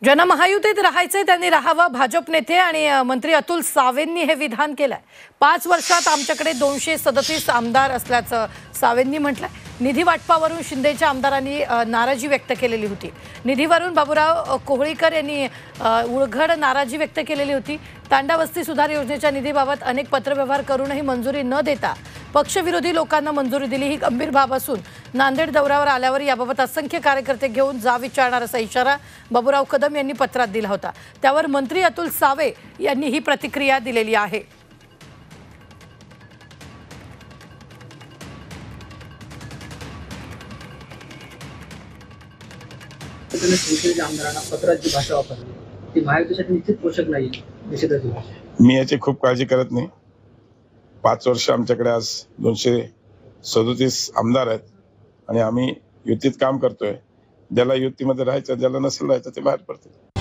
ज्यांना महायुतीत राहायचे त्यांनी राहावं, भाजप नेते आणि मंत्री अतुल सावेंनी हे विधान केलंय। 5 वर्षात आमच्याकडे 237 आमदार असल्याचं सावेंनी म्हटलंय। निधी वाटपावरून शिंदेच्या आमदारांनी नाराजी व्यक्त केलेली होती। निधीवरून बाबूराव कोहळीकर यांनी उघड नाराजी व्यक्त केलेली होती। तांडा वस्ती सुधार योजनेच्या निधीबाबत अनेक पत्रव्यवहार करूनही मंजुरी न देता पक्षविरोधी लोकांना मंजुरी दिली ही गंभीर बाब असून नांदेड दौऱ्यावर आल्यावर याबाबत असंख्य कार्यकर्ते घेऊन जा विचारणार असा इशारा बाबूराव कदम यांनी पत्रात दिला होता। त्यावर मंत्री अतुल सावे यांनी ही प्रतिक्रिया दिलेली आहे। आमदारांना पत्रात जी भाषा वापरली ती महायुतीसाठी निश्चित पोषक नाही। निश्चितच मी याची खूप काळजी करत नाही। 5 वर्ष आमच्याकडे आज 237 आमदार आहेत आणि आम्ही युतीत काम करतोय। ज्याला युतीमध्ये राहायचं, ज्याला नसेल राहायचं ते बाहेर पडतील।